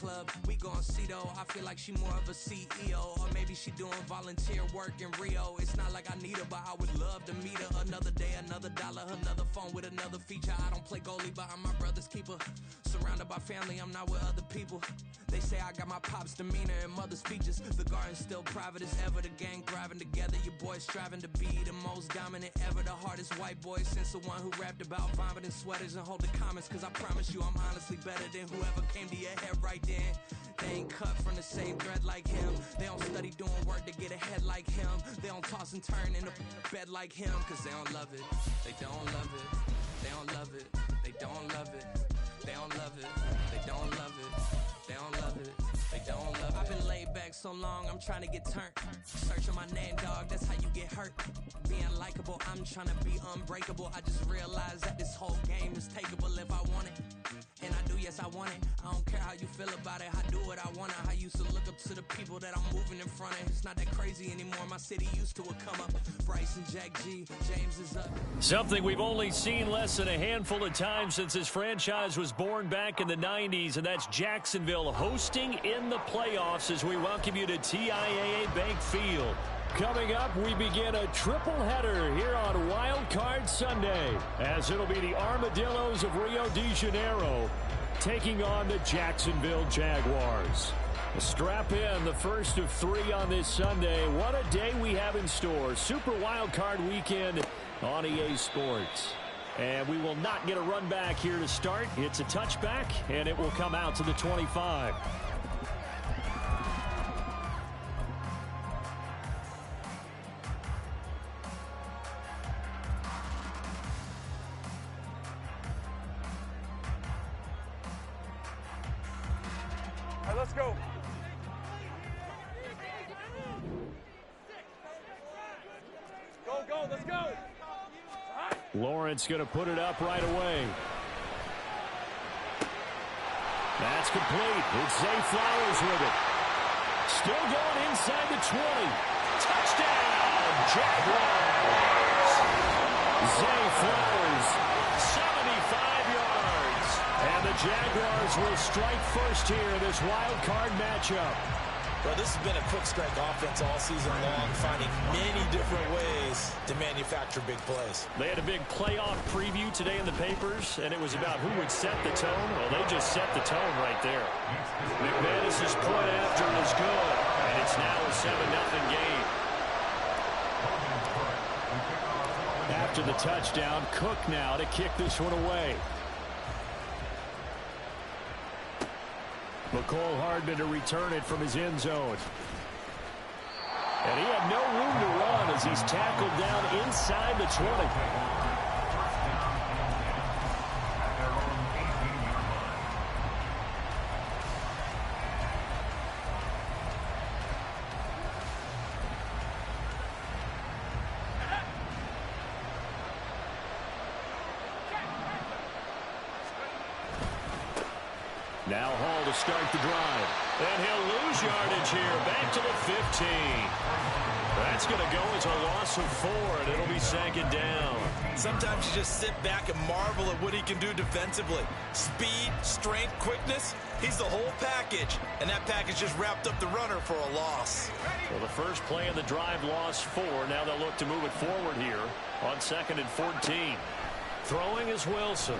club. We gon' see though, I feel like she more of a CEO. Or maybe she doing volunteer work in Rio. It's not like I need her, but I would love to meet her. Another day, another dollar, another phone with another feature. I don't play goalie, but I'm my brother's keeper. Surrounded by family, I'm not with other people. They say I got my pop's demeanor and mother's features. The garden's still private as ever. The gang thriving together. Your boys striving to be the most dominant ever. The hardest white boy since the one who rapped about vomiting sweaters and hold the comments. Cause I promise you I'm honestly better than whoever came to your head right then. They ain't cut from the same thread like him. They don't study doing work to get ahead like him. They don't toss and turn in the bed like him. Cause they don't love it. They don't love it. They don't love it. They don't love it. They don't love it. They don't love it. They don't love it. They don't love it. I've been laid back so long, I'm trying to get turned. Searching my name, dog, that's how you get hurt. Being likable, I'm trying to be unbreakable. I just realized that this whole game is takeable if I want it. And I do, yes, I want it. I don't care how you feel about it. I do what I want. I used to look up to the people that I'm moving in front of. It's not that crazy anymore. My city used to come up. Bryce and Jack G. James is up. Something we've only seen less than a handful of times since this franchise was born back in the 90s, and that's Jacksonville hosting in the playoffs as we welcome you to TIAA Bank Field. Coming up, we begin a triple header here on Wild Card Sunday, as it'll be the Armadillos of Rio de Janeiro taking on the Jacksonville Jaguars. Strap in, the first of 3 on this Sunday. What a day we have in store. Super Wild Card Weekend on EA Sports. And we will not get a run back here to start. It's a touchback, and it will come out to the 25. All right, let's go. Go, let's go. Lawrence going to put it up right away. That's complete. It's Zay Flowers with it. Still going inside the 20. Touchdown, Jaguars. Zay Flowers, 75 yards. And the Jaguars will strike first here in this wild card matchup. Well, this has been a quick strike offense all season long, finding many different ways to manufacture big plays. They had a big playoff preview today in the papers, and it was about who would set the tone. Well, they just set the tone right there. McManus's point after is good, and it's now a 7-0 game. After the touchdown, Cook now to kick this one away. McCole Hardman to return it from his end zone. And he had no room to run as he's tackled down inside the 20. Now Hall to start the drive. And he'll lose yardage here. Back to the 15. That's going to go as a loss of 4, and it'll be 2nd down. Sometimes you just sit back and marvel at what he can do defensively. Speed, strength, quickness. He's the whole package. And that package just wrapped up the runner for a loss. Well, the first play of the drive lost 4. Now they'll look to move it forward here on 2nd and 14. Throwing is Wilson.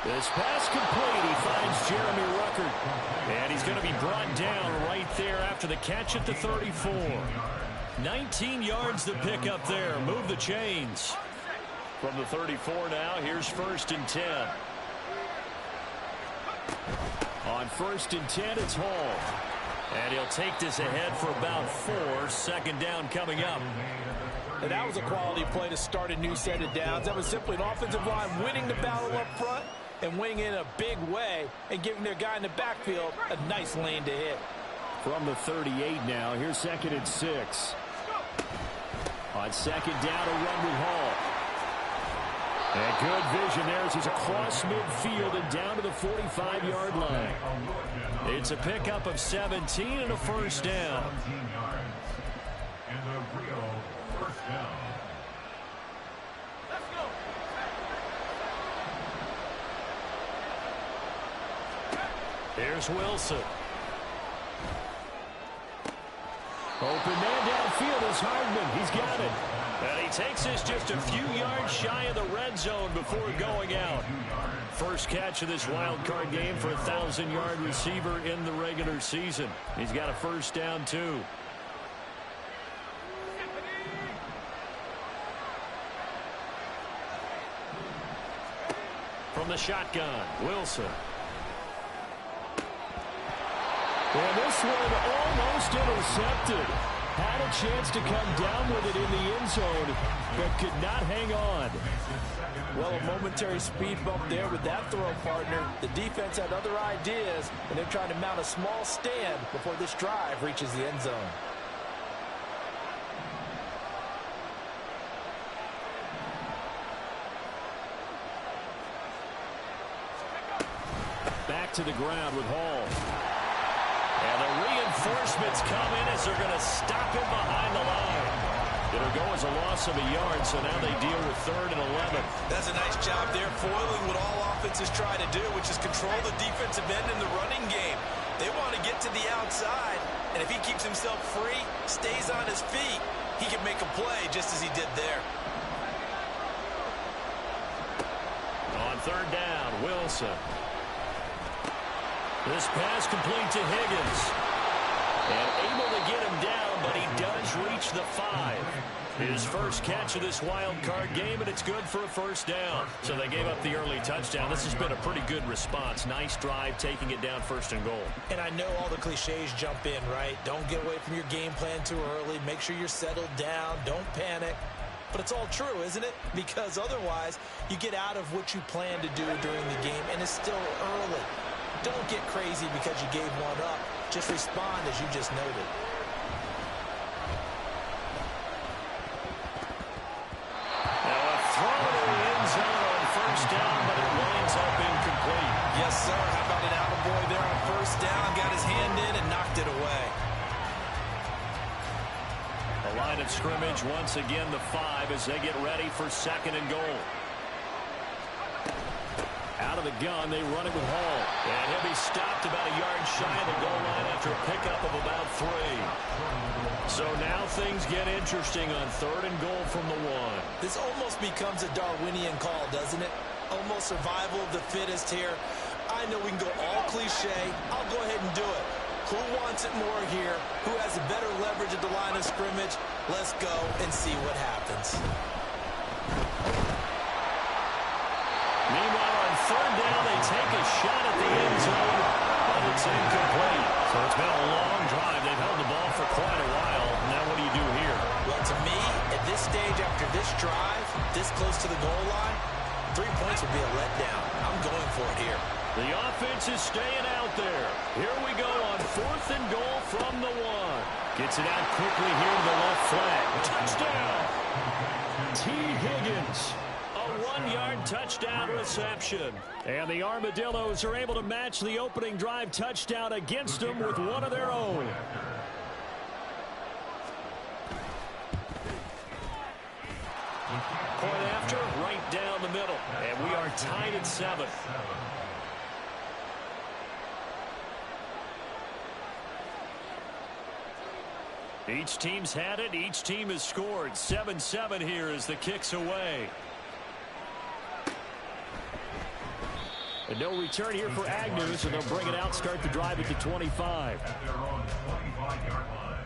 This pass complete. He finds Jeremy Ruckert. And he's going to be brought down right there after the catch at the 34. 19 yards to pick up there. Move the chains. From the 34 now, here's 1st and 10. On 1st and 10, it's Hall. And he'll take this ahead for about 4. 2nd down coming up. And that was a quality play to start a new set of downs. That was simply an offensive line winning the battle up front and winning it in a big way and giving their guy in the backfield a nice lane to hit. From the 38 now, here's 2nd and 6. On 2nd down, a run with Hall. And good vision there as he's across midfield and down to the 45-yard line. It's a pickup of 17 and a 1st down. And a real 1st down. Here's Wilson. Open man downfield is Hardman. He's got it. And he takes this just a few yards shy of the red zone before going out. First catch of this wild card game for a 1,000-yard receiver in the regular season. He's got a first down, too. From the shotgun, Wilson. And this one almost intercepted. Had a chance to come down with it in the end zone, but could not hang on. Well, a momentary speed bump there with that throw, partner. The defense had other ideas, and they're trying to mount a small stand before this drive reaches the end zone. Back to the ground with Hall. And the reinforcements come in as they're going to stop him behind the line. It'll go as a loss of a yard, so now they deal with 3rd and 11. That's a nice job there, foiling what all offenses try to do, which is control the defensive end in the running game. They want to get to the outside, and if he keeps himself free, stays on his feet, he can make a play just as he did there. On 3rd down, Wilson. This pass complete to Higgins. And able to get him down, but he does reach the 5. His first catch of this wild card game, and it's good for a first down. So they gave up the early touchdown. This has been a pretty good response. Nice drive, taking it down 1st and goal. And I know all the cliches jump in, right? Don't get away from your game plan too early. Make sure you're settled down. Don't panic. But it's all true, isn't it? Because otherwise, you get out of what you plan to do during the game, and it's still early. Don't get crazy because you gave one up. Just respond as you just noted. Now a throw to the end zone on 1st down, but it winds up incomplete. Yes, sir. How about an attaboy there on 1st down? Got his hand in and knocked it away. The line of scrimmage, once again, the 5 as they get ready for 2nd and goal. Out of the gun, they run it with Hall. And he'll be stopped about a yard shy of the goal line after a pickup of about 3. So now things get interesting on 3rd and goal from the 1. This almost becomes a Darwinian call, doesn't it? Almost survival of the fittest here. I know we can go all cliche. I'll go ahead and do it. Who wants it more here? Who has a better leverage at the line of scrimmage? Let's go and see what happens. Meanwhile, on 3rd down, they take a shot at the end zone, but it's incomplete. So it's been a long drive. They've held the ball for quite a while. Now what do you do here? Well, to me, at this stage after this drive, this close to the goal line, 3 points would be a letdown. I'm going for it here. The offense is staying out there. Here we go on 4th and goal from the 1. Gets it out quickly here to the left flank. Touchdown! T. Higgins. A 1-yard touchdown reception. And the Armadillos are able to match the opening drive touchdown against them with one of their own. Point after, right down the middle. And we are tied at 7. Each team's had it. Each team has scored. 7-7 here as the kick's away. And no return here for Agnew, so they'll bring it out, start the drive at the 25. At their own 25-yard line.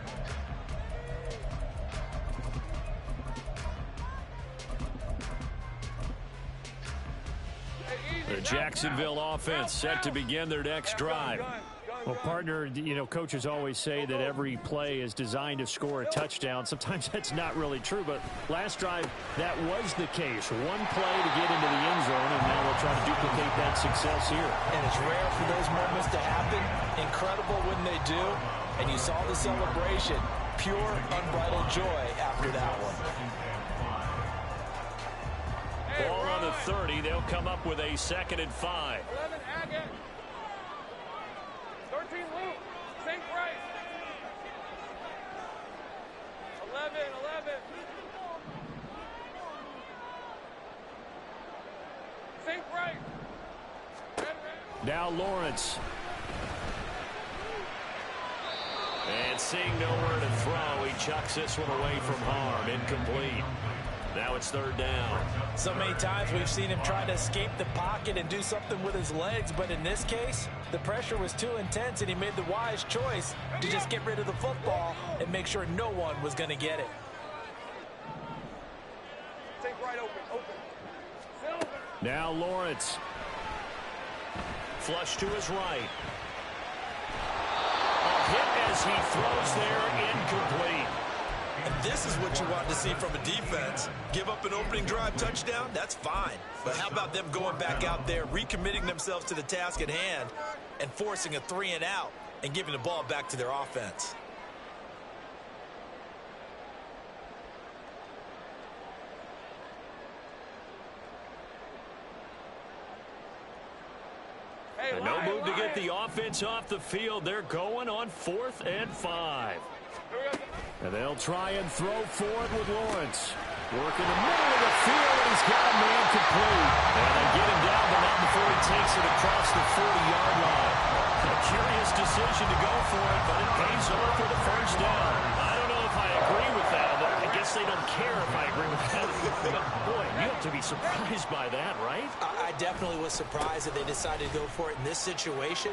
The Jacksonville offense set to begin their next drive. Well, partner, you know, coaches always say that every play is designed to score a touchdown. Sometimes that's not really true, but last drive, that was the case. One play to get into the end zone, and now we'll try to duplicate that success here. And it's rare for those moments to happen. Incredible when they do. And you saw the celebration. Pure, unbridled joy after that one. Ball on the 30. They'll come up with a 2nd and 5. 11 Agate. 13 Luke. St. Price. 11. St. Price. Now Lawrence. And seeing nowhere to throw, he chucks this one away from harm. Incomplete. Now it's third down. So many times we've seen him try to escape the pocket and do something with his legs, but in this case, the pressure was too intense and he made the wise choice to just get rid of the football and make sure no one was going to get it. Take right open. Now Lawrence. Flush to his right. A hit as he throws there, incomplete. And this is what you want to see from a defense. Give up an opening drive touchdown, that's fine. But how about them going back out there, recommitting themselves to the task at hand, and forcing a 3-and-out and giving the ball back to their offense? No move to get the offense off the field. They're going on 4th and 5. And they'll try and throw for it with Lawrence. Work in the middle of the field, and he's got a man complete. And they get him down, but not before he takes it across the 40-yard line. A curious decision to go for it, but it pays off for the first down. I don't know if I agree with that. I guess they don't care if I agree with that. But boy, you have to be surprised by that, right? I definitely was surprised that they decided to go for it in this situation,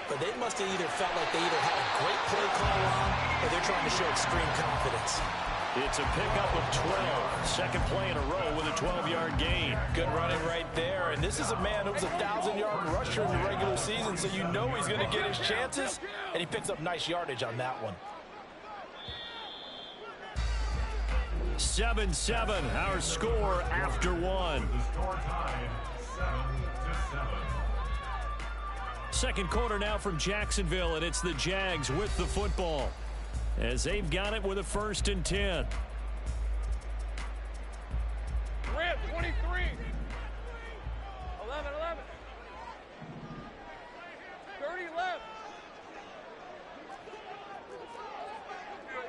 but they must have either felt like they either had a great play call on or they're trying to show extreme confidence. It's a pickup of 12. Second play in a row with a 12-yard gain. Good running right there. And this is a man who was a 1,000-yard rusher in the regular season, so you know he's going to get his chances. And he picks up nice yardage on that one. 7-7, our score after one. Second quarter now from Jacksonville, and it's the Jags with the football, as they've got it with a 1st and 10. Rip, 23. 11. 30 left.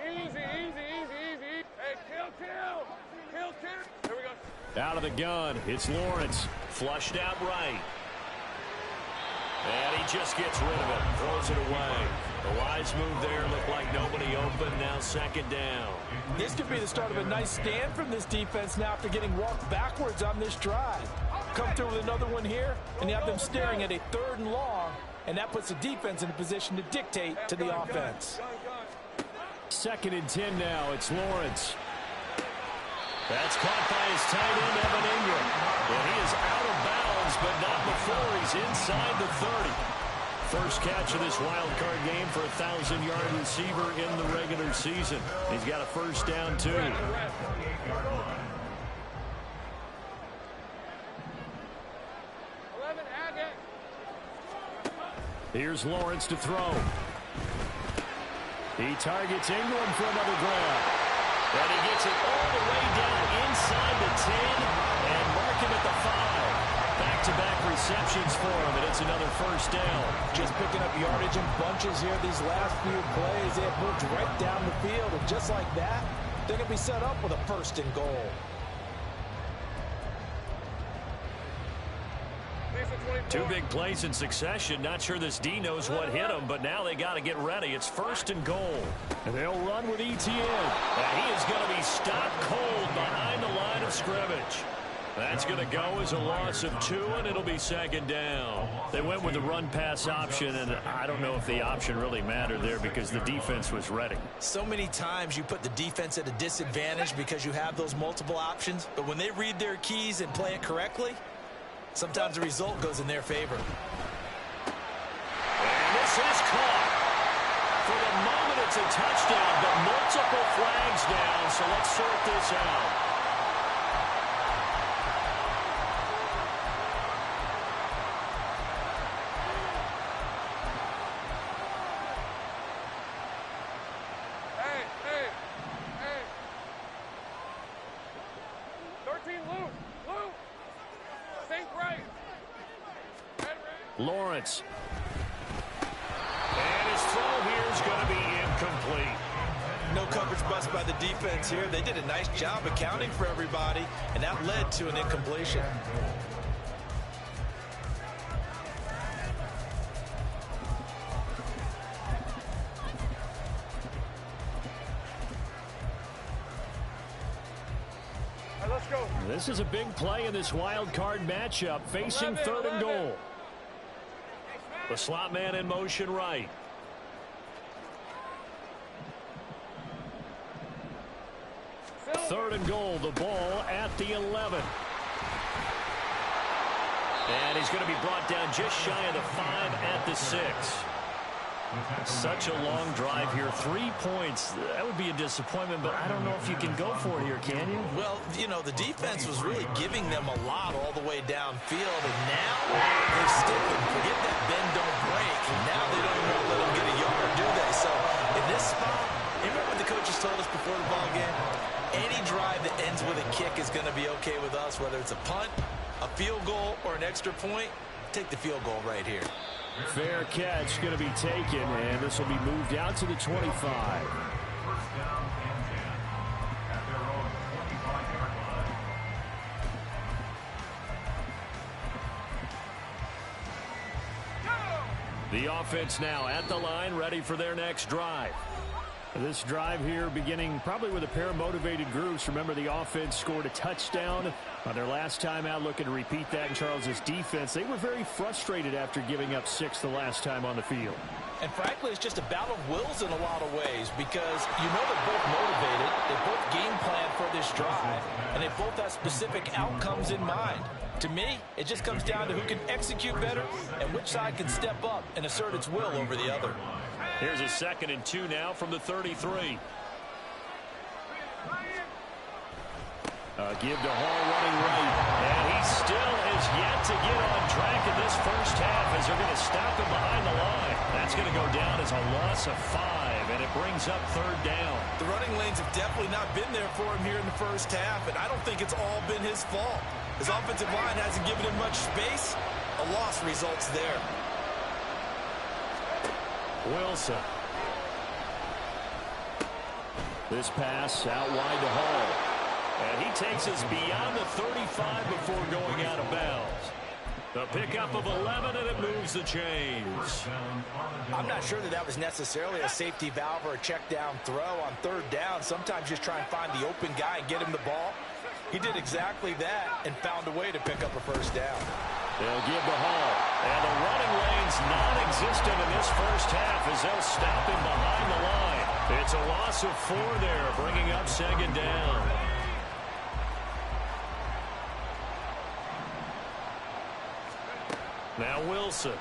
Easy. Hey, kill. Here we go. Out of the gun, it's Lawrence. Flushed out right. And he just gets rid of it, throws it away. The wise move there, looked like nobody open, now 2nd down. This could be the start of a nice stand from this defense now after getting walked backwards on this drive. Come through with another one here, and you have them staring at a 3rd and long, and that puts the defense in a position to dictate to the offense. 2nd and 10 now, it's Lawrence. That's caught by his tight end, Evan Ingram. And he is out of bounds, but not before he's inside the 30. First catch of this wild card game for a 1,000-yard receiver in the regular season. He's got a first down, too. 11, Agate. Here's Lawrence to throw. He targets Ingram for another grab. And he gets it all the way down inside the 10 and mark him at the 5. Back-to-back receptions for him, and it's another first down. Just picking up yardage in bunches here these last few plays. They have moved right down the field, and just like that, they're going to be set up with a 1st and goal. Two big plays in succession. Not sure this D knows what hit him, but now they got to get ready. It's 1st and goal. And they'll run with ETN. And he is going to be stopped cold behind the line of scrimmage. That's going to go as a loss of 2, and it'll be 2nd down. They went with the run-pass option, and I don't know if the option really mattered there because the defense was ready. So many times you put the defense at a disadvantage because you have those multiple options, but when they read their keys and play it correctly, sometimes the result goes in their favor. And this is caught. For the moment, it's a touchdown, but multiple flags down, so let's sort this out. Hey. 13 loose. Think right. Lawrence. And his throw here is going to be incomplete. No coverage bust by the defense here. They did a nice job accounting for everybody, and that led to an incompletion. go. This is a big play in this wild card matchup, facing 11, third and 11. goal. The slot man in motion right. Third and goal, the ball at the 11. And he's going to be brought down just shy of the 5 at the 6. Such a long drive here. 3 points. That would be a disappointment, but I don't know if you can go for it here, can you? Well, you know, the defense was really giving them a lot all the way downfield, and now they're sticking. Forget that bend, don't break. Now they don't even want to let them get a yard, do they? So in this spot, you remember what the coaches told us before the ball game? Any drive that ends with a kick is going to be okay with us, whether it's a punt, a field goal, or an extra point. Take the field goal right here. Fair catch going to be taken, and this will be moved out to the 25. First down and 10 at their own 25-yard line. The offense now at the line, ready for their next drive. This drive here beginning probably with a pair of motivated groups. Remember, the offense scored a touchdown on their last time out, looking to repeat that in Charles's defense. They were very frustrated after giving up 6 the last time on the field. And frankly, it's just a battle of wills in a lot of ways, because you know they're both motivated, they both game plan for this drive, and they both have specific outcomes in mind. To me, it just comes down to who can execute better and which side can step up and assert its will over the other. Here's a 2nd and 2 now from the 33. Give to Hall running right. And he still has yet to get on track in this first half as they're going to stop him behind the line. That's going to go down as a loss of 5, and it brings up 3rd down. The running lanes have definitely not been there for him here in the first half, and I don't think it's all been his fault. His offensive line hasn't given him much space. A loss results there. Wilson. This pass out wide to Hall. And he takes us beyond the 35 before going out of bounds. The pickup of 11, and it moves the chains. I'm not sure that was necessarily a safety valve or a check down throw on 3rd down. Sometimes just try and find the open guy and get him the ball. He did exactly that and found a way to pick up a 1st down. They'll give the Hall. And the running lane's non-existent in this first half as they'll stop him behind the line. It's a loss of 4 there, bringing up 2nd down. Now Wilson.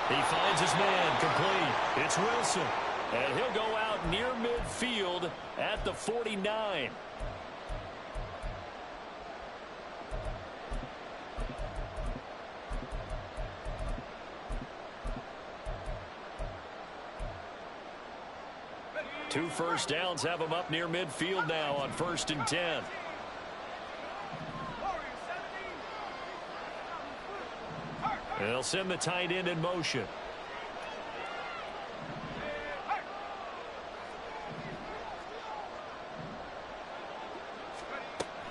He finds his man complete. It's Wilson. And he'll go out near midfield at the 49. Two 1st downs have him up near midfield now on 1st and 10. They'll send the tight end in motion.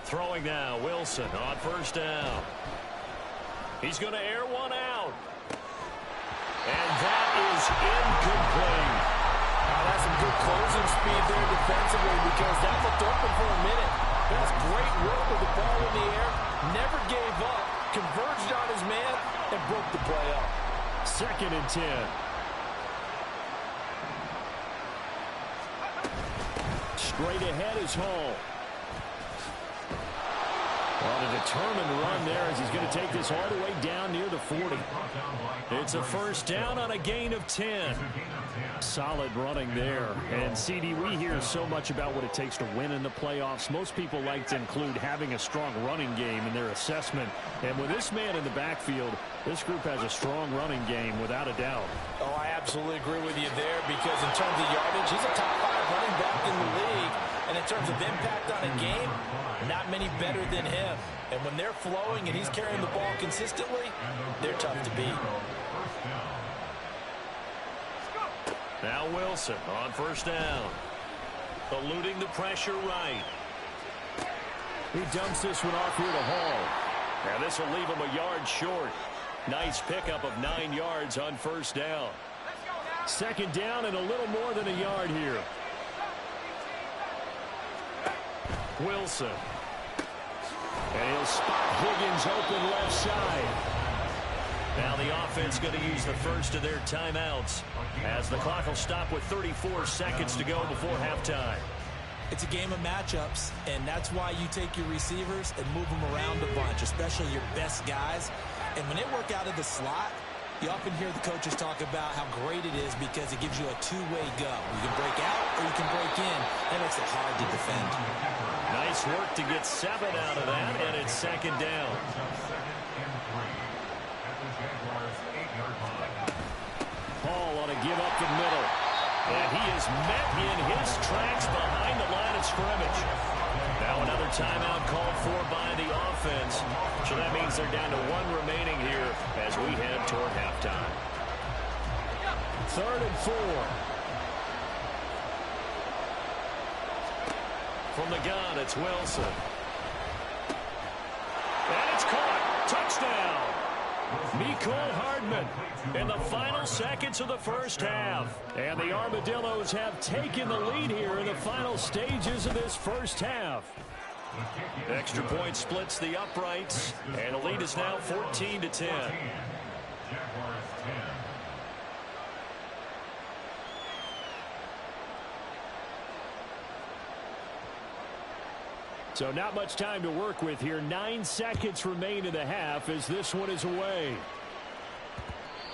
Throwing now, Wilson on 1st down. He's going to air one out. And that is incomplete. That's some good closing speed there defensively, because that looked open for a minute. That's great work with the ball in the air. Never gave up. Converged on his man and broke the play up. 2nd and 10. Straight ahead is Hall. On a determined run there as he's going to take this all the way down near the 40. It's a 1st down on a gain of 10. Solid running there. And, CD, we hear so much about what it takes to win in the playoffs. Most people like to include having a strong running game in their assessment. And with this man in the backfield, this group has a strong running game without a doubt. Oh, I absolutely agree with you there, because in terms of yardage, he's a top 5 running back in the league. And in terms of impact on a game, not many better than him. And when they're flowing and he's carrying the ball consistently, they're tough to beat. Now Wilson on 1st down. Eluding the pressure right. He dumps this one off here to Hall. And this will leave him a yard short. Nice pickup of 9 yards on 1st down. 2nd down and a little more than a yard here. Wilson. And he'll spot Higgins open left side. Now the offense going to use the first of their timeouts as the clock will stop with 34 seconds to go before halftime. It's a game of matchups, and that's why you take your receivers and move them around a bunch, especially your best guys. And when they work out of the slot, you often hear the coaches talk about how great it is because it gives you a two-way go. You can break out or you can break in. That makes it hard to defend. Nice work to get 7 out of that, and it's second down. Hall on a give up the middle. And he is met in his tracks behind the line of scrimmage. Now another timeout called for by the offense. So that means they're down to 1 remaining here as we head toward halftime. 3rd and 4. From the gun, it's Wilson. And it's caught. Touchdown. Mecole Hardman in the final seconds of the first half. And the Armadillos have taken the lead here in the final stages of this first half. Extra point splits the uprights, and the lead is now 14-10. So not much time to work with here. 9 seconds remain in the half as this one is away.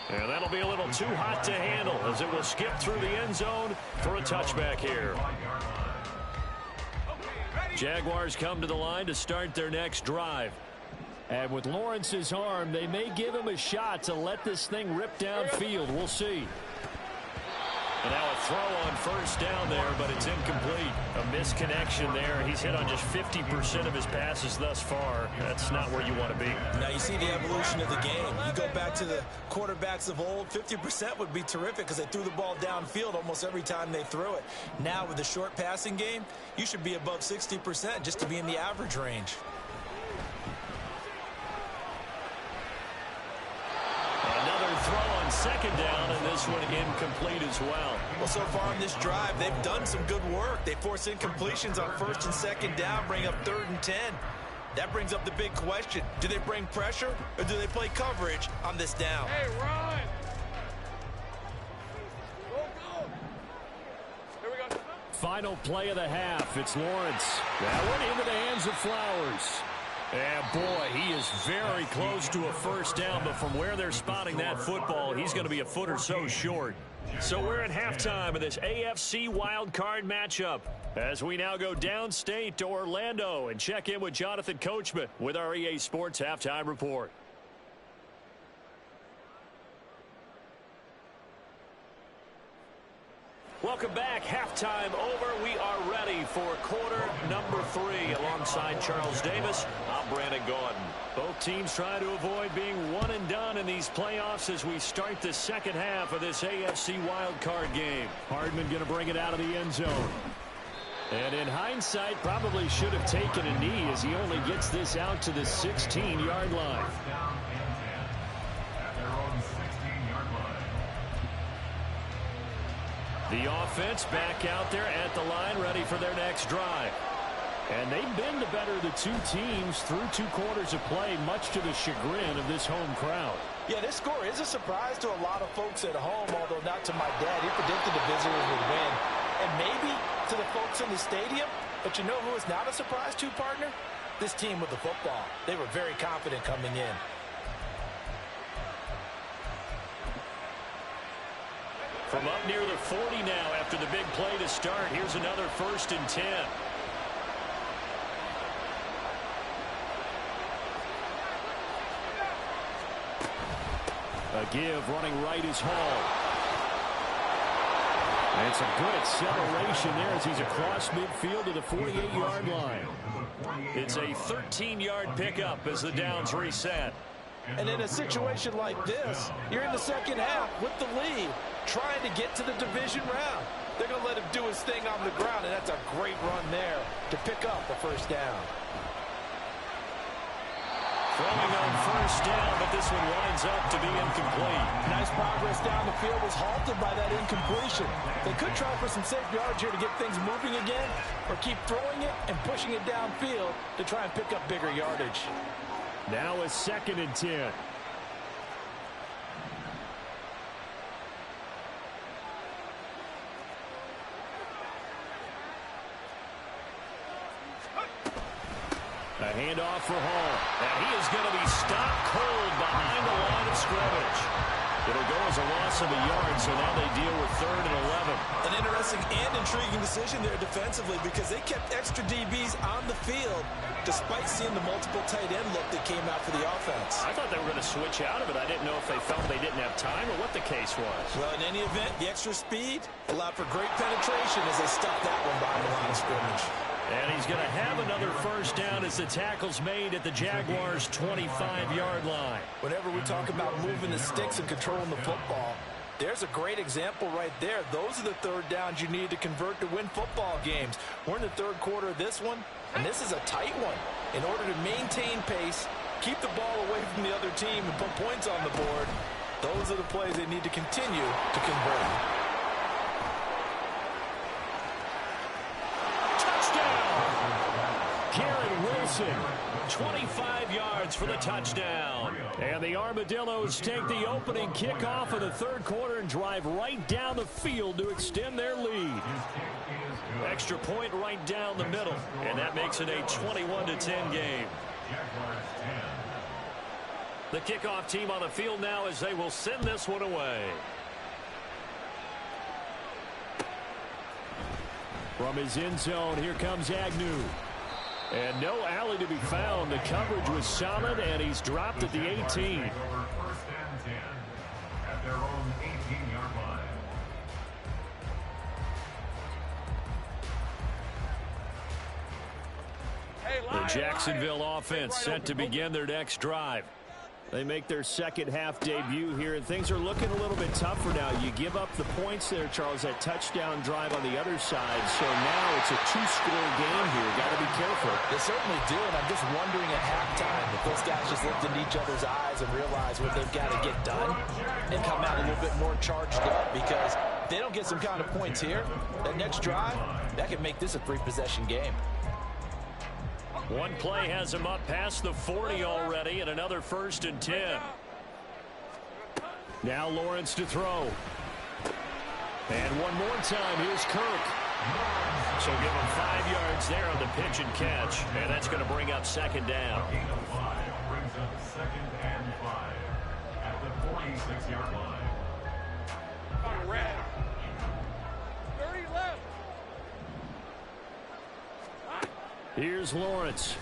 And that'll be a little too hot to handle as it will skip through the end zone for a touchback here. Jaguars come to the line to start their next drive. And with Lawrence's arm, they may give him a shot to let this thing rip downfield. We'll see. And now a throw on first down there, but it's incomplete. A misconnection there. He's hit on just 50% of his passes thus far. That's not where you want to be. Now you see the evolution of the game. You go back to the quarterbacks of old, 50% would be terrific because they threw the ball downfield almost every time they threw it. Now with the short passing game, you should be above 60% just to be in the average range. Throw on second down, and this one incomplete as well. Well, so far on this drive, they've done some good work. They force incompletions on first and second down, bring up 3rd and 10. That brings up the big question. Do they bring pressure, or do they play coverage on this down? Hey, run! Go! Here we go. Final play of the half. It's Lawrence. That one into the hands of Flowers. And, boy, he is very close to a first down, but from where they're spotting that football, he's going to be a foot or so short. So we're at halftime of this AFC wildcard matchup as we now go downstate to Orlando and check in with Jonathan Coachman with our EA Sports Halftime Report. Welcome back. Halftime over. We are ready for quarter number 3. Alongside Charles Davis, I'm Brandon Gordon. Both teams try to avoid being one and done in these playoffs as we start the second half of this AFC wildcard game. Hardman going to bring it out of the end zone. And in hindsight, probably should have taken a knee as he only gets this out to the 16-yard line. The offense back out there at the line, ready for their next drive. And they've been the better of the two teams through 2 quarters of play, much to the chagrin of this home crowd. Yeah, this score is a surprise to a lot of folks at home, although not to my dad. He predicted the visitors would win. And maybe to the folks in the stadium, but you know who is not a surprise to, partner? This team with the football. They were very confident coming in. From up near the 40 now after the big play to start. Here's another 1st and 10. A give running right is Hall. And some good acceleration there as he's across midfield to the 48-yard line. It's a 13-yard pickup as the downs reset. And in a situation like this, you're in the second half with the lead, trying to get to the division round. They're going to let him do his thing on the ground, and that's a great run there to pick up the first down. Throwing on first down, but this one winds up to be incomplete. Nice progress progress down the field was halted by that incompletion. They could try for some safe yards here to get things moving again, or keep throwing it and pushing it downfield to try and pick up bigger yardage. Now a 2nd and 10. A handoff for Hall. And he is going to be stopped cold behind the line of scrimmage. It'll go as a loss of a yard, so now they deal with 3rd and 11. An interesting and intriguing decision there defensively because they kept extra DBs on the field despite seeing the multiple tight end look that came out for the offense. I thought they were going to switch out of it. I didn't know if they felt they didn't have time or what the case was. Well, in any event, the extra speed allowed for great penetration as they stuffed that one behind the line of scrimmage. And he's going to have another 1st down as the tackle's made at the Jaguars' 25-yard line. Whenever we talk about moving the sticks and controlling the football, there's a great example right there. Those are the 3rd downs you need to convert to win football games. We're in the 3rd quarter of this one, and this is a tight one. In order to maintain pace, keep the ball away from the other team, and put points on the board, those are the plays they need to continue to convert. Garrett Wilson, 25 yards for the touchdown. And the Armadillos take the opening kickoff of the 3rd quarter and drive right down the field to extend their lead. Extra point right down the middle, and that makes it a 21-10 game. The kickoff team on the field now as they will send this one away. From his end zone, here comes Agnew. And no alley to be found. The coverage was solid, and he's dropped at the 18. 1st and 10 at their own 18-yard line. The Jacksonville offense set to begin their next drive. They make their 2nd half debut here, and things are looking a little bit tougher now. You give up the points there, Charles, that touchdown drive on the other side. So now it's a 2-score game here. Got to be careful. They certainly do, and I'm just wondering at halftime if those guys just looked into each other's eyes and realize what they've got to get done and come out a little bit more charged up, because if they don't get some kind of points here, that next drive, that could make this a 3-possession game. One play has him up past the 40 already, and another 1st and 10. Now Lawrence to throw. And one more time, here's Kirk. So give him 5 yards there on the pitch and catch, and that's going to bring up 2nd down. Gain of 5 brings up 2nd and 5 at the 46-yard line. On red. 30 left. Here's Lawrence.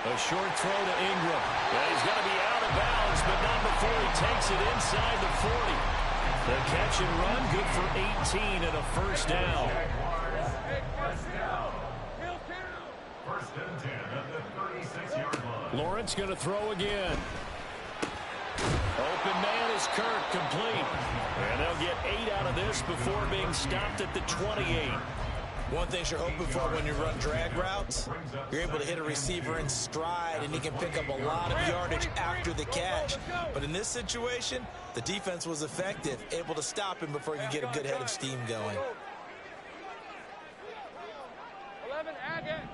A short throw to Ingram. Yeah, he's going to be out of bounds, but not before he takes it inside the 40. The catch and run, good for 18 and a 1st down. Hey, 1st down. 1st and 10 at the 36-yard line. Lawrence going to throw again. Open man is Kirk, complete. And they'll get 8 out of this before being stopped at the 28. One thing you're hoping for when you run drag routes, you're able to hit a receiver in stride, and he can pick up a lot of yardage after the catch. But in this situation, the defense was effective, able to stop him before he could get a good head of steam going. 11, Agate.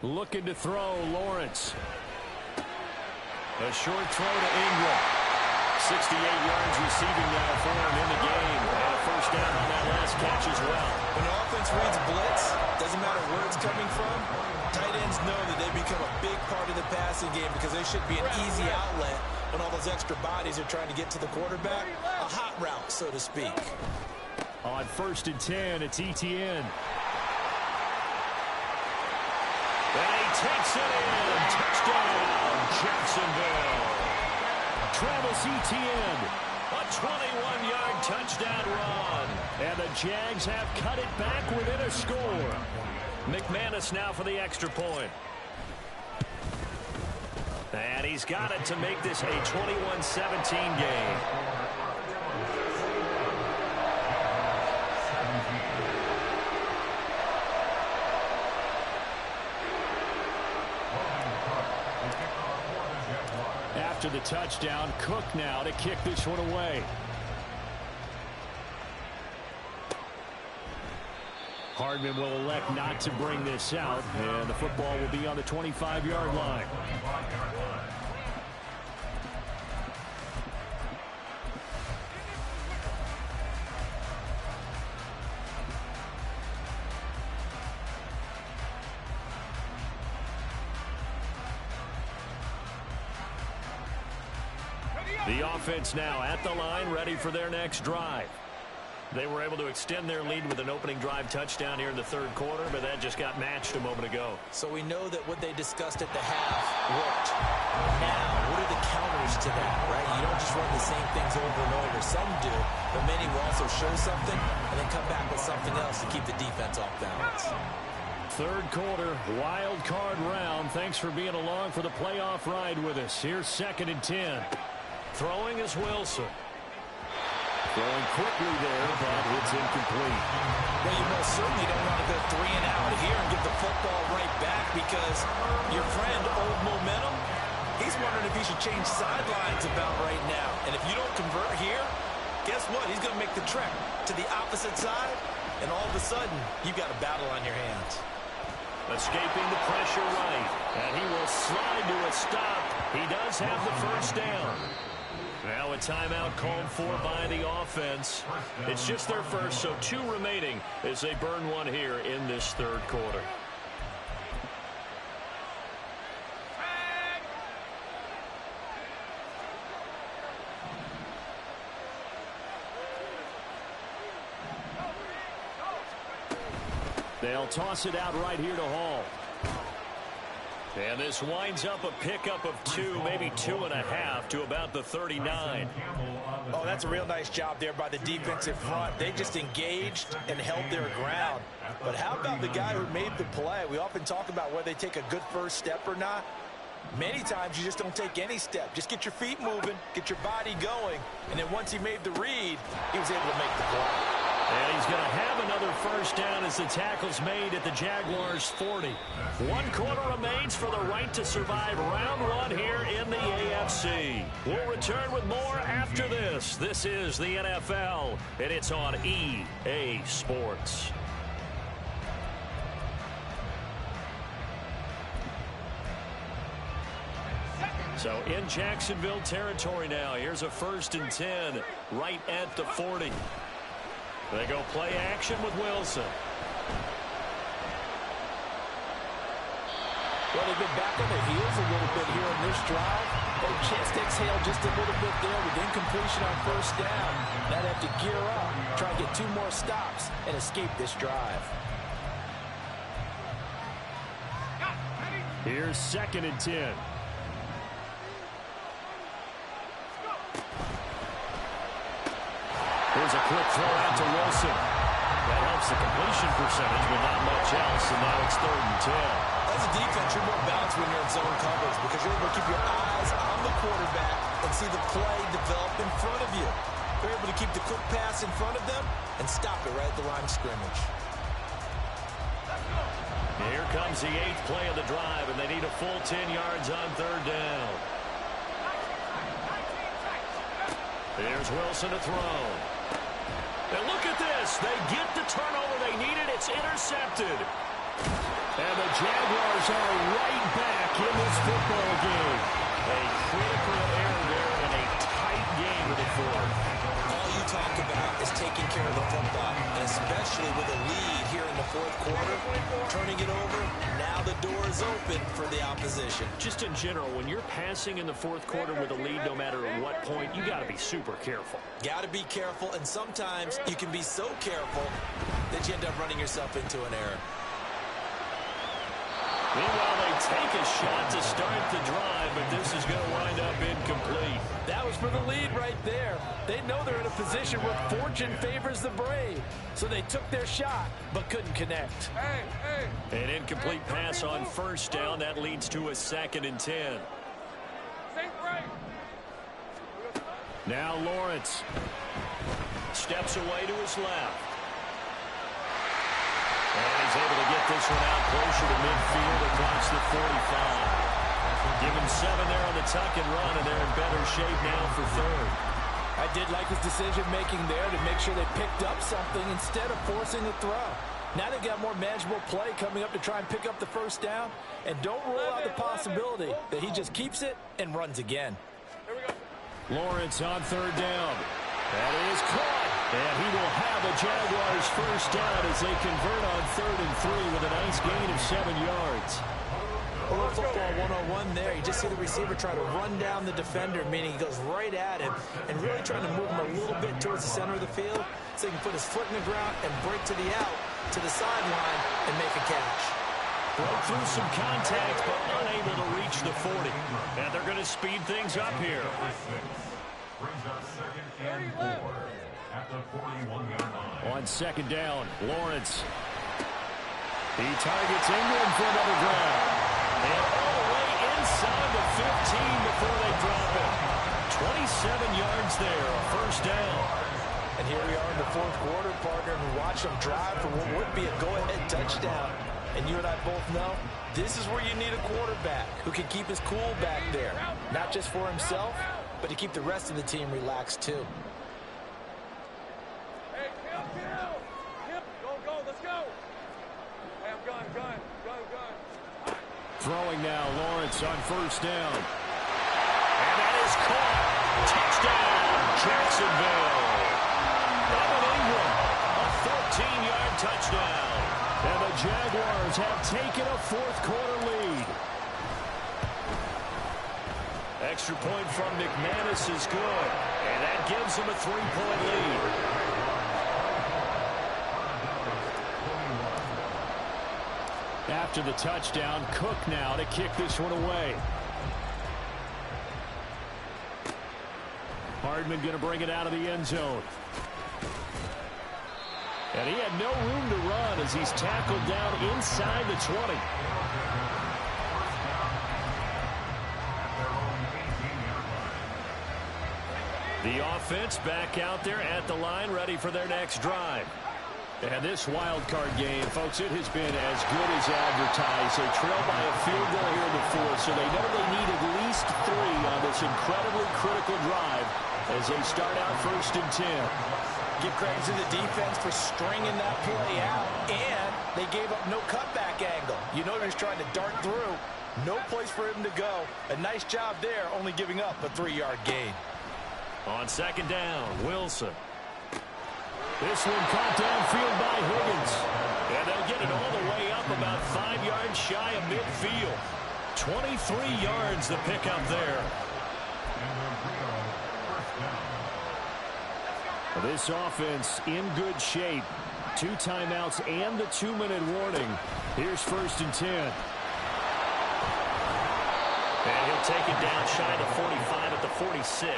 Looking to throw, Lawrence. A short throw to Ingram. 68 yards receiving now for him in the game. And a 1st down on that last catch as well. When the offense reads blitz, doesn't matter where it's coming from, tight ends know that they become a big part of the passing game because they should be an easy outlet when all those extra bodies are trying to get to the quarterback. A hot route, so to speak. On 1st and 10, it's ETN. And he takes it in. Touchdown, Jacksonville. Travis Etienne, a 21-yard touchdown run. And the Jags have cut it back within a score. McManus now for the extra point. And he's got it to make this a 21-17 game. After the touchdown. Cook now to kick this one away. Hardman will elect not to bring this out, and the football will be on the 25-yard line. The offense now at the line, ready for their next drive. They were able to extend their lead with an opening drive touchdown here in the third quarter, but that just got matched a moment ago. So we know that what they discussed at the half worked. Now, what are the counters to that, right? You don't just run the same things over and over. Some do, but many will also show something and then come back with something else to keep the defense off balance. Third quarter, wild card round. Thanks for being along for the playoff ride with us. Here's 2nd and 10. Throwing is Wilson. Throwing quickly there, but it's incomplete. Well, you most certainly don't want to go 3 and out here and give the football right back because your friend, Old Momentum, he's wondering if he should change sidelines about right now. And if you don't convert here, guess what? He's going to make the trek to the opposite side, and all of a sudden, you've got a battle on your hands. Escaping the pressure right, and he will slide to a stop. He does have the first down. Now a timeout called for by the offense. It's just their first, so 2 remaining as they burn one here in this third quarter. They'll toss it out right here to Hall. And this winds up a pickup of 2, maybe 2.5 to about the 39. Oh, that's a real nice job there by the defensive front. They just engaged and held their ground. But how about the guy who made the play? We often talk about whether they take a good first step or not. Many times you just don't take any step. Just get your feet moving, get your body going, and then once he made the read, he was able to make the play. And he's going to have another first down as the tackle's made at the Jaguars' 40. 1 quarter remains for the right to survive round 1 here in the AFC. We'll return with more after this. This is the NFL, and it's on EA Sports. So in Jacksonville territory now. Here's a 1st and 10 right at the 40. They go play action with Wilson. Well, they've been back on their heels a little bit here in this drive. They chance to exhale just a little bit there with incompletion on first down. Now they have to gear up, try and get 2 more stops, and escape this drive. Here's 2nd and 10. Here's a quick throw out to Wilson. That helps the completion percentage, but not much else, and now it's 3rd and 10. As a defense, you're more balanced when you're in zone coverage because you're able to keep your eyes on the quarterback and see the play develop in front of you. They're able to keep the quick pass in front of them and stop it right at the line of scrimmage. Here comes the 8th play of the drive, and they need a full 10 yards on 3rd down. Here's Wilson to throw. And look at this. They get the turnover they needed. It's intercepted. And the Jaguars are right back in this football game. A critical error there in a tight game to the 4th. All you talk about is taking care of the football, and especially with a lead here in the 4th quarter, turning it over, now the door is open for the opposition. Just in general, when you're passing in the 4th quarter with a lead, no matter at what point, you got to be super careful. Got to be careful, and sometimes you can be so careful that you end up running yourself into an error. Meanwhile, they take a shot to start the drive, but this is going to wind up incomplete. That was for the lead right there. They know they're in a position where fortune favors the brave. So they took their shot, but couldn't connect. An incomplete pass on first down. That leads to a 2nd and 10. Now Lawrence steps away to his left. And he's able to get this one out closer to midfield across the 45. Give him 7 there on the tuck and run, and they're in better shape now for third. I did like his decision-making there to make sure they picked up something instead of forcing the throw. Now they've got more manageable play coming up to try and pick up the first down. And don't rule out the possibility that he just keeps it and runs again. Here we go. Lawrence on third down. That is caught. And he will have a Jaguars first down as they convert on 3rd and 3 with a nice gain of 7 yards. A little football 101 there. You just see the receiver try to run down the defender, meaning he goes right at him and really trying to move him a little bit towards the center of the field so he can put his foot in the ground and break to the out, to the sideline, and make a catch. Broke through some contact, but unable to reach the 40. And they're going to speed things up here. Brings up 2nd and 4 at the 41-yard line. On 2nd down, Lawrence. He targets Ingram for another grab. And all the way inside the 15 before they drop it. 27 yards there, a first down. And here we are in the 4th quarter, partner, and watch them drive for what would be a go-ahead touchdown. And you and I both know this is where you need a quarterback who can keep his cool back there. Not just for himself, but to keep the rest of the team relaxed too. Hey, kill. Go, let's go. Hey, I'm gun. Throwing now, Lawrence on first down. And that is caught. Touchdown, Jacksonville. Evan Ingram, a 14-yard touchdown. And the Jaguars have taken a 4th quarter lead. Extra point from McManus is good. And that gives them a 3-point lead. After the touchdown, Cook now to kick this one away. Hardman going to bring it out of the end zone. And he had no room to run as he's tackled down inside the 20. The offense back out there at the line, ready for their next drive. And this wild card game, folks, it has been as good as advertised. They trail by a field goal here in the 4th, so they know they need at least 3 on this incredibly critical drive as they start out 1st and 10. Give credit to the defense for stringing that play out, and they gave up no cutback angle. You know he's trying to dart through. No place for him to go. A nice job there, only giving up a 3-yard gain. On 2nd down, Wilson. This one caught downfield by Higgins. And they'll get it all the way up about 5 yards shy of midfield. 23 yards the pickup there. This offense in good shape. 2 timeouts and the 2-minute warning. Here's 1st and 10. And he'll take it down shy of the 45 at the 46.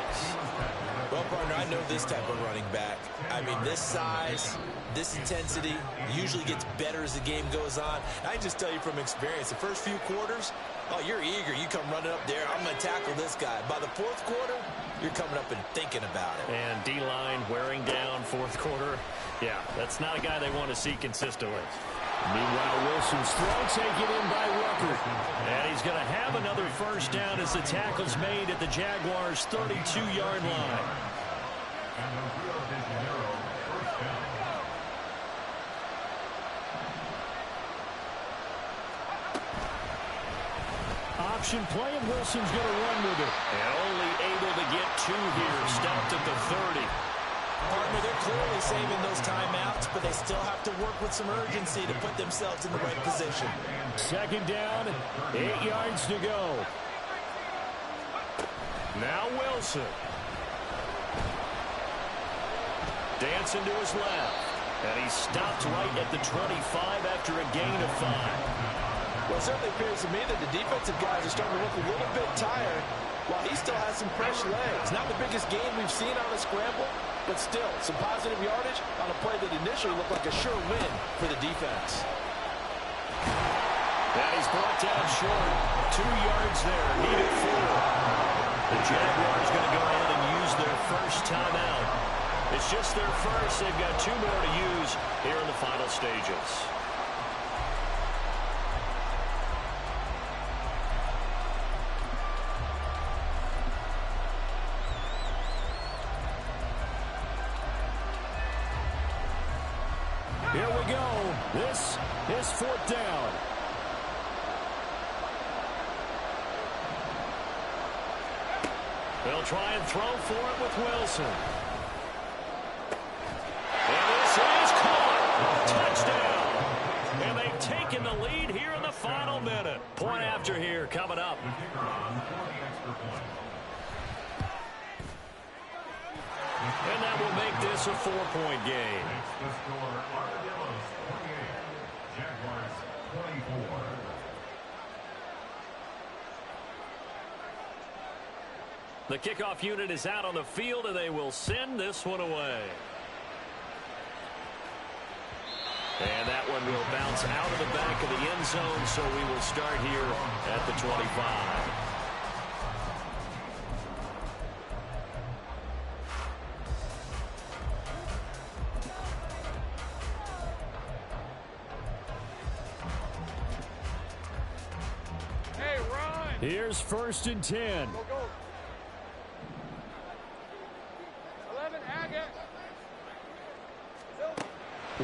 Well, partner, I know this type of running back. I mean, this size, this intensity usually gets better as the game goes on. I just tell you from experience, the first few quarters, oh, you're eager. You come running up there, I'm going to tackle this guy. By the 4th quarter, you're coming up and thinking about it. And D-line wearing down 4th quarter. Yeah, that's not a guy they want to see consistently. Meanwhile, Wilson's throw taken in by Rucker. And he's going to have another first down as the tackle's made at the Jaguars' 32-yard line. Option play, and Wilson's going to run with it. And only able to get 2 here. Stopped at the 30. Partner, they're clearly saving those timeouts, but they still have to work with some urgency to put themselves in the right position. 2nd down, 8 yards to go. Now Wilson. Dancing to his left. And he stopped right at the 25 after a gain of 5. Well, it certainly appears to me that the defensive guys are starting to look a little bit tired while he still has some fresh legs. Not the biggest gain we've seen on a scramble, but still some positive yardage on a play that initially looked like a sure win for the defense. And he's brought down short. 2 yards there, needed 4. The Jaguars going to go ahead and use their first timeout. It's just their first. They've got 2 more to use here in the final stages. we go. This is 4th down. They'll try and throw for it with Wilson. And this is caught. Touchdown. And they've taken the lead here in the final minute. Point after here coming up. And that will make this a 4-point game. The score, Armadillos 48, Jaguars 24. The kickoff unit is out on the field, and they will send this one away. And that one will bounce out of the back of the end zone, so we will start here at the 25. Hey, run! Here's 1st and 10. Go, go. 11, Agate.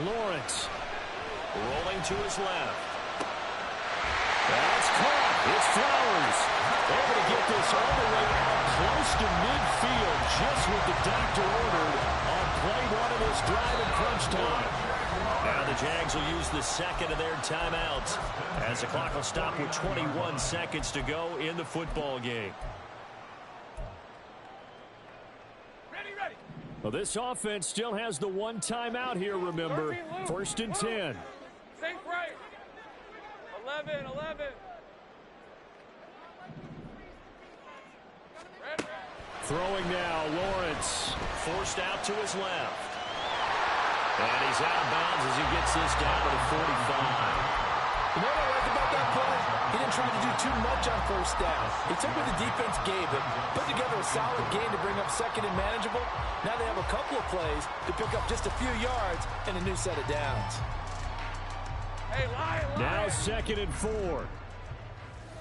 Lawrence. Rolling to his left. That's caught. It's Flowers. Able to get this all the way close to midfield, just what the doctor ordered on play 1 of this drive in crunch time. Now the Jags will use the second of their timeouts as the clock will stop with 21 seconds to go in the football game. Ready. Well, this offense still has the 1 timeout here, remember. 1st and 10. Sink right. 11. Red. Throwing now, Lawrence. Forced out to his left. And he's out of bounds as he gets this down to the 45. You know what I like about that play? He didn't try to do too much on 1st down. He took what the defense gave him, put together a solid game to bring up 2nd and manageable. Now they have a couple of plays to pick up just a few yards and a new set of downs. Hey, lie. Now 2nd and 4.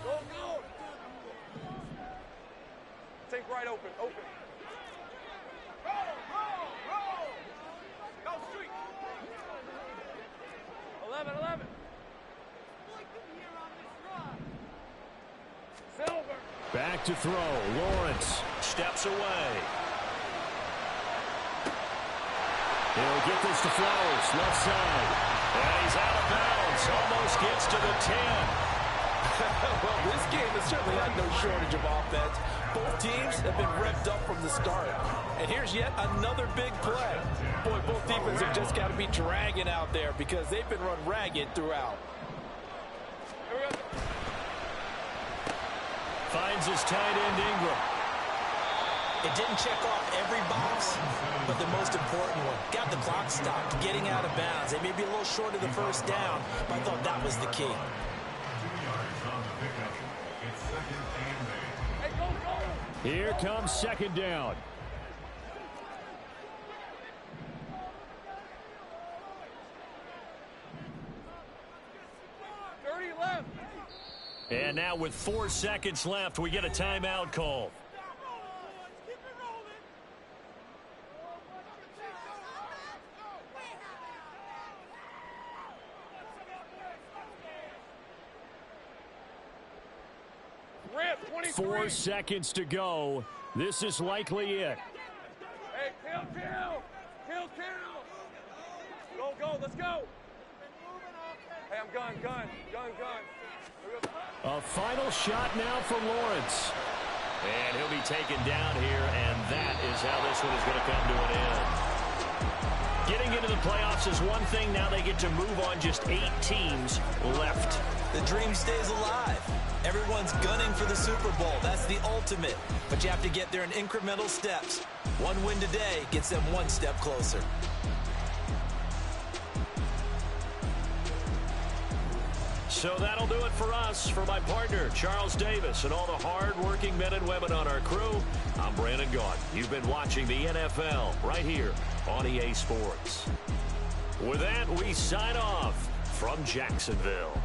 Go. Sink right open. Go street. 11. Silver. Back to throw. Lawrence. Steps away. He'll get this to Flowers. Left side. And he's out of bounds. Almost gets to the 10. Well, this game has certainly had no shortage of offense. Both teams have been revved up from the start. And here's yet another big play. Boy, both defenses have just got to be dragging out there because they've been run ragged throughout. Finds his tight end Ingram. It didn't check off every box, but the most important one. Got the clock stopped, getting out of bounds. They may be a little short of the 1st down, but I thought that was the key. 2 yards on the pickup. It's 2nd and 8. Hey, go. Here comes 2nd down. And now with 4 seconds left, we get a timeout call. Rip, 23. 4 seconds to go. This is likely it. Hey, kill. Go, let's go. Hey, I'm gun. A final shot now for Lawrence. And he'll be taken down here, and that is how this one is going to come to an end. Getting into the playoffs is one thing. Now they get to move on. Just 8 teams left. The dream stays alive. Everyone's gunning for the Super Bowl. That's the ultimate. But you have to get there in incremental steps. One win today gets them 1 step closer. So that'll do it for us. For my partner, Charles Davis, and all the hard-working men and women on our crew, I'm Brandon Gaudin. You've been watching the NFL right here on EA Sports. With that, we sign off from Jacksonville.